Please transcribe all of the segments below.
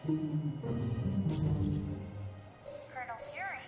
Colonel Fury?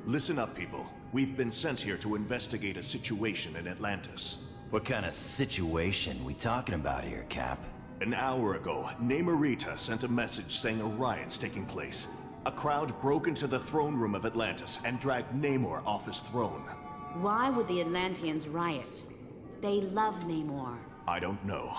Listen up, people. We've been sent here to investigate a situation in Atlantis. What kind of situation we talking about here, Cap? An hour ago, Namor sent a message saying a riot's taking place. A crowd broke into the throne room of Atlantis and dragged Namor off his throne. Why would the Atlanteans riot? They love Namor. I don't know.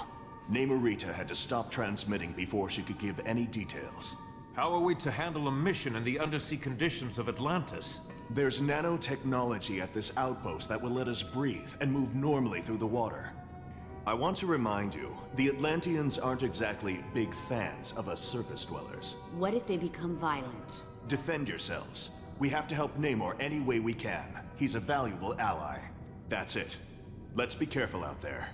Namor had to stop transmitting before she could give any details. How are we to handle a mission in the undersea conditions of Atlantis? There's nanotechnology at this outpost that will let us breathe and move normally through the water. I want to remind you, the Atlanteans aren't exactly big fans of us surface dwellers. What if they become violent? Defend yourselves. We have to help Namor any way we can. He's a valuable ally. That's it. Let's be careful out there.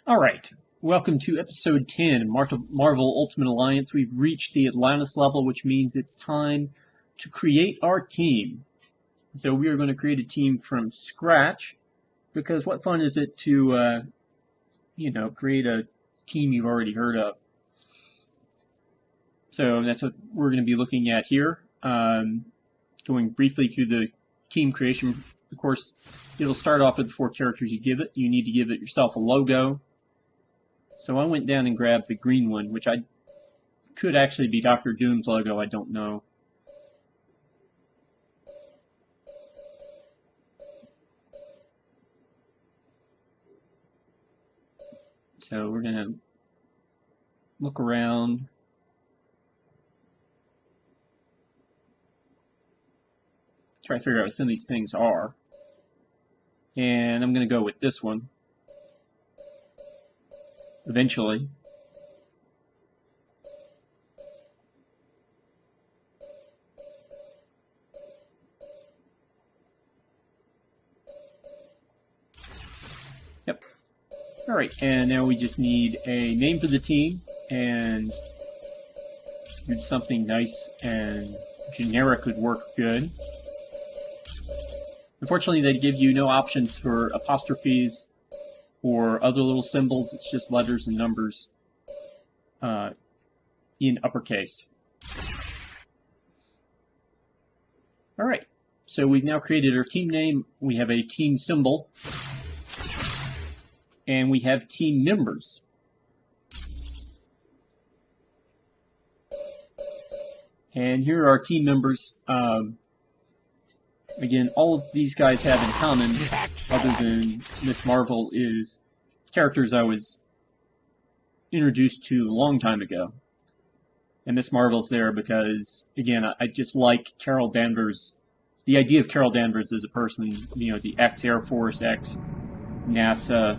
Alright, welcome to episode 10 of Marvel Ultimate Alliance. We've reached the Atlantis level, which means it's time to create our team. So we are going to create a team from scratch, because what fun is it to, create a team you've already heard of. So that's what we're going to be looking at here. Going briefly through the team creation. Of course, it'll start off with the 4 characters you give it. You need to give it yourself a logo. So I went down and grabbed the green one, which could actually be Dr. Doom's logo, I don't know. So we're going to look around. Try to figure out what some of these things are. And I'm going to go with this one. Eventually. Yep. Alright, and now we just need a name for the team, and something nice and generic would work good. Unfortunately, they give you no options for apostrophes or other little symbols. It's just letters and numbers in uppercase. Alright, so we've now created our team name. We have a team symbol. And we have team members. And here are our team members. Again, all of these guys have in common, other than Miss Marvel, is characters I was introduced to a long time ago. And Miss Marvel's there because, again, I just like Carol Danvers. The idea of Carol Danvers as a person, the ex-Air Force, ex-NASA,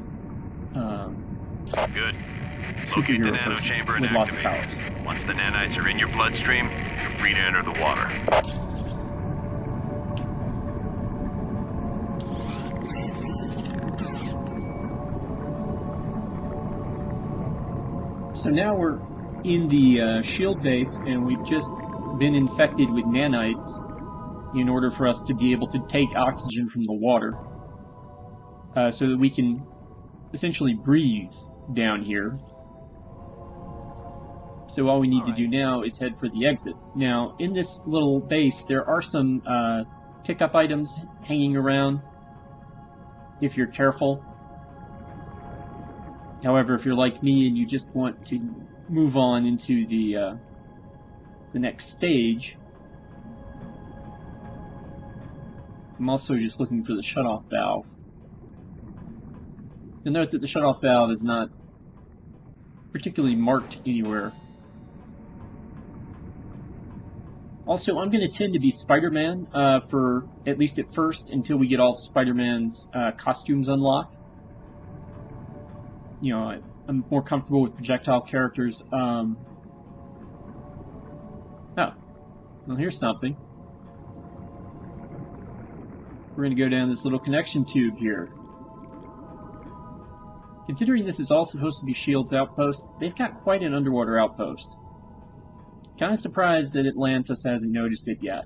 Good. Locate the nano chamber and with lots of activate powers. it. Once the nanites are in your bloodstream, you're free to enter the water. So now we're in the S.H.I.E.L.D. base, and we've just been infected with nanites in order for us to be able to take oxygen from the water so that we can essentially breathe down here. So all we need to do now is head for the exit. Now, in this little base, there are some pickup items hanging around if you're careful. However, if you're like me and you just want to move on into the next stage, I'm also just looking for the shutoff valve. You'll note that the shutoff valve is not particularly marked anywhere. Also, I'm going to tend to be Spider-Man for at least at first until we get all of Spider-Man's costumes unlocked. I'm more comfortable with projectile characters. Oh, well, here's something. We're going to go down this little connection tube here. Considering this is all supposed to be S.H.I.E.L.D.'s outpost, they've got quite an underwater outpost. Kind of surprised that Atlantis hasn't noticed it yet.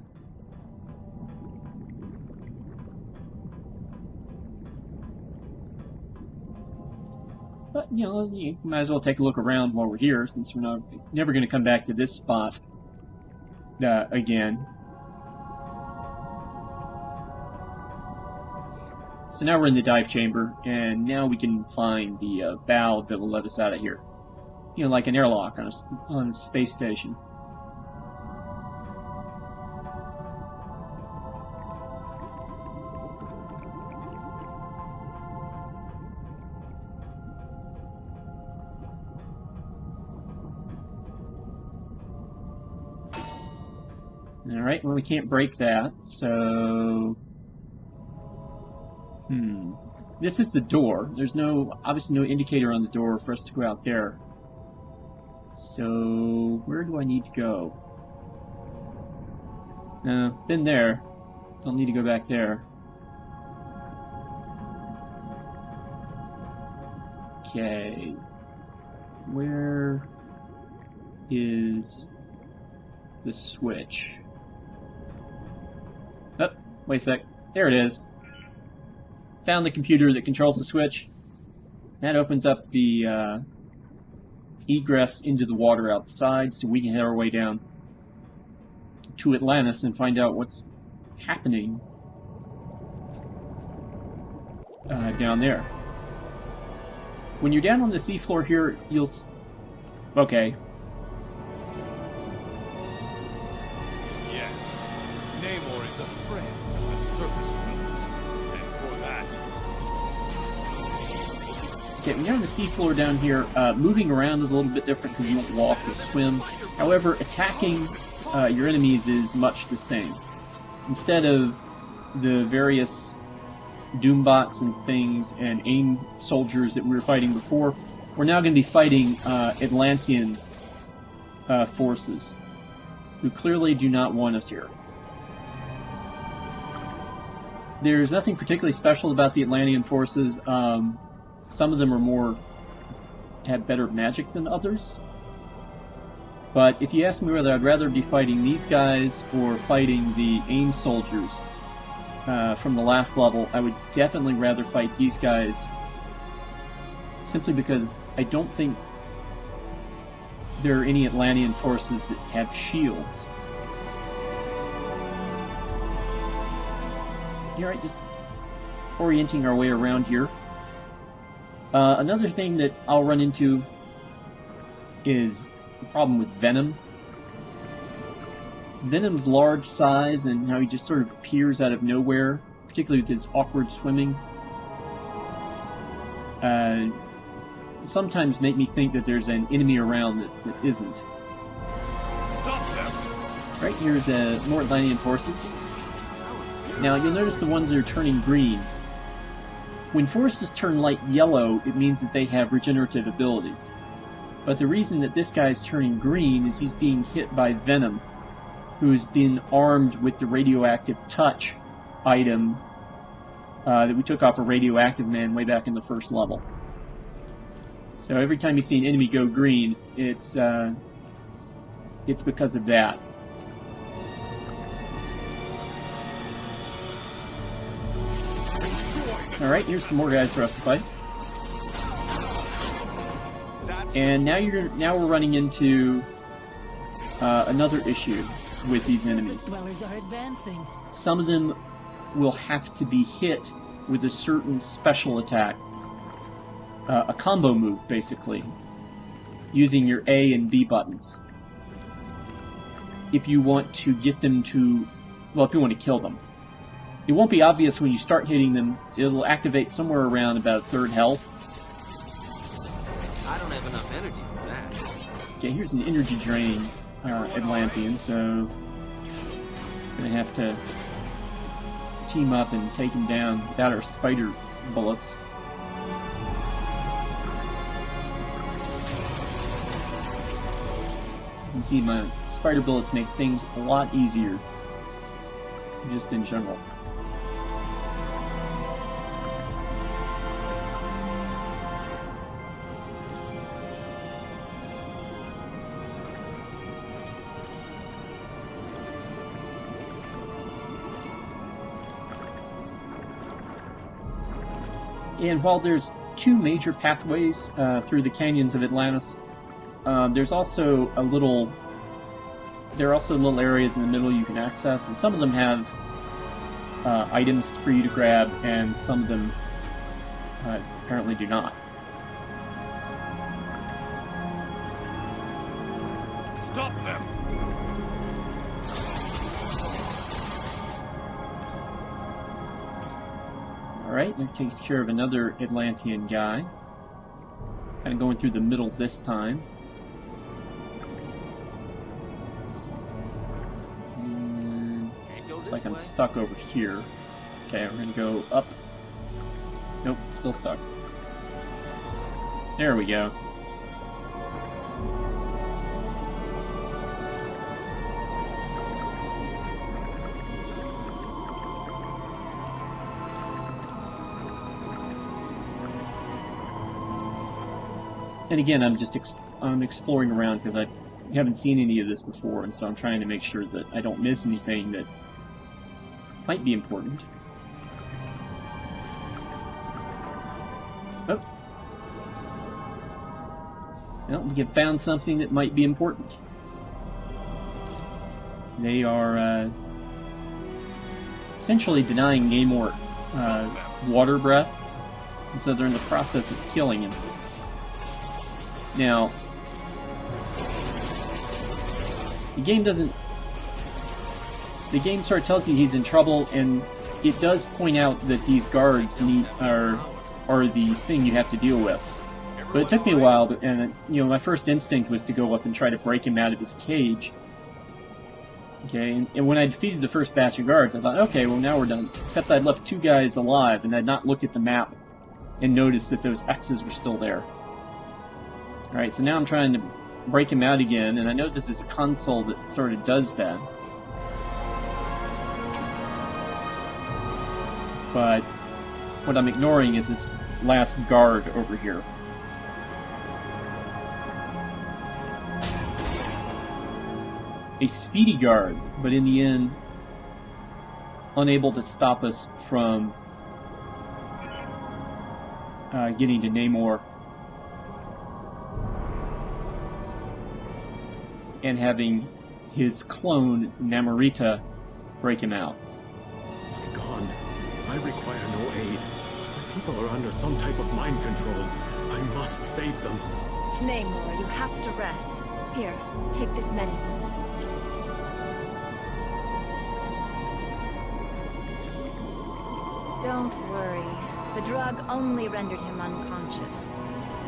you might as well take a look around while we're here, since we're never going to come back to this spot again. So now we're in the dive chamber, and now we can find the valve that will let us out of here. Like an airlock on a space station. Alright, well we can't break that, so... This is the door. There's obviously no indicator on the door for us to go out there. So, where do I need to go? Been there. Don't need to go back there. Okay. Where is the switch? Oh, wait a sec. There it is. Found the computer that controls the switch. That opens up the egress into the water outside, so we can head our way down to Atlantis and find out what's happening down there. When you're down on the seafloor here, you'll... Okay. Yes, Namor is a friend of the surface dwellers, and for that... Okay, when you're on the seafloor down here, moving around is a little bit different because you don't walk or swim. However, attacking your enemies is much the same. Instead of the various Doombots and things and AIM soldiers that we were fighting before, we're now going to be fighting Atlantean forces, who clearly do not want us here. There's nothing particularly special about the Atlantean forces. Some of them have better magic than others. But if you ask me whether I'd rather be fighting these guys or fighting the AIM soldiers from the last level, I would definitely rather fight these guys, simply because I don't think there are any Atlantean forces that have shields. Alright, just orienting our way around here. Another thing that I'll run into is the problem with Venom. Venom's large size and how he just sort of appears out of nowhere, particularly with his awkward swimming, sometimes make me think that there's an enemy around that isn't. Stop them! Right, here's more Atlantean forces. Now, you'll notice the ones that are turning green. When forces turn light yellow, it means that they have regenerative abilities. But the reason that this guy's turning green is he's being hit by Venom, who's been armed with the radioactive touch item that we took off a radioactive man way back in the first level. So every time you see an enemy go green, it's because of that. Alright, here's some more guys for us to fight. And now we're running into another issue with these enemies. Some of them will have to be hit with a certain special attack. A combo move, basically, using your A and B buttons. If you want to get them to... well, if you want to kill them. It won't be obvious when you start hitting them. It'll activate somewhere around about third health. I don't have enough energy for that. Okay, here's an energy drain Atlantean, so I'm gonna have to team up and take him down without our spider bullets. You can see my spider bullets make things a lot easier, just in general. And while there's two major pathways through the canyons of Atlantis. There's also there are also little areas in the middle you can access, and some of them have items for you to grab, and some of them apparently do not. Stop them! Alright, that takes care of another Atlantean guy. Kind of going through the middle this time. Looks like I'm stuck over here. Okay, we're gonna go up. Nope, still stuck. There we go. And again, I'm exploring around because I haven't seen any of this before, and so I'm trying to make sure that I don't miss anything that might be important. Oh. Well, we have found something that might be important. They are essentially denying Namor water breath, and so they're in the process of killing him. Now, the game sort of tells you he's in trouble, and it does point out that these guards are the thing you have to deal with. But it took me a while, and my first instinct was to go up and try to break him out of his cage. Okay, and when I defeated the first batch of guards, I thought, okay, well now we're done. Except I'd left two guys alive, and I'd not looked at the map and noticed that those X's were still there. Alright, so now I'm trying to break him out again, and I know this is a console that sort of does that. But what I'm ignoring is this last guard over here. A speedy guard, but in the end, unable to stop us from getting to Namor and having his clone, Namorita, break him out. Gone. I require no aid. People are under some type of mind control. I must save them. Namor, you have to rest. Here, take this medicine. Don't worry. The drug only rendered him unconscious.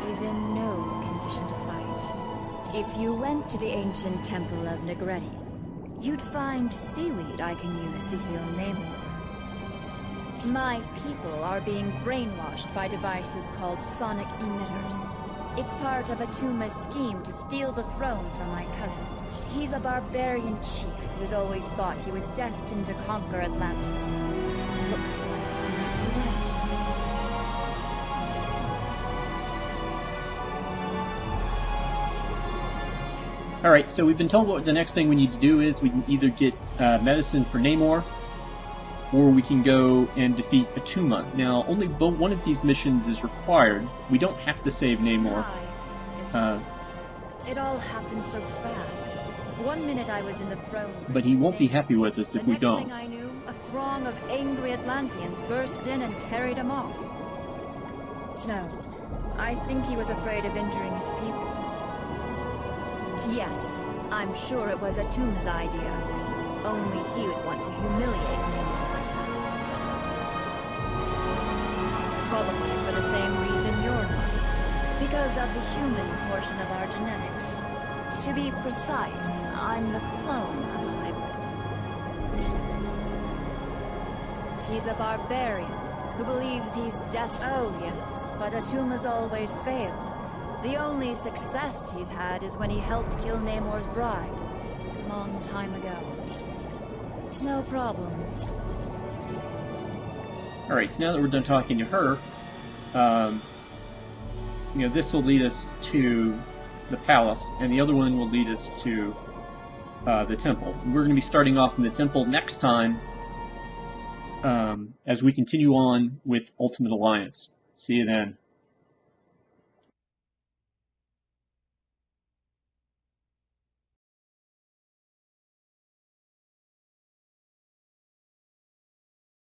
He's in no condition to fight. If you went to the ancient temple of Negretti, you'd find seaweed I can use to heal Namor. My people are being brainwashed by devices called sonic emitters. It's part of Atuma's scheme to steal the throne from my cousin. He's a barbarian chief who's always thought he was destined to conquer Atlantis. Looks like he might be right. Alright, so we've been told what the next thing we need to do is. We can either get medicine for Namor, or we can go and defeat Atuma. Now, only one of these missions is required. We don't have to save Namor. It all happened so fast. One minute I was in the throne. But he won't be happy with us if we don't. The next thing I knew, a throng of angry Atlanteans burst in and carried him off. No, I think he was afraid of injuring his people. Yes, I'm sure it was Atuma's idea. Only he would want to humiliate Namor like that. Probably for the same reason you're not. Because of the human portion of our genetics. To be precise, I'm the clone of a hybrid. He's a barbarian who believes he's death. Oh yes, but Atuma's always failed. The only success he's had is when he helped kill Namor's bride. A long time ago. No problem. Alright, so now that we're done talking to her, this will lead us to the palace, and the other one will lead us to the temple. We're going to be starting off in the temple next time as we continue on with Ultimate Alliance. See you then.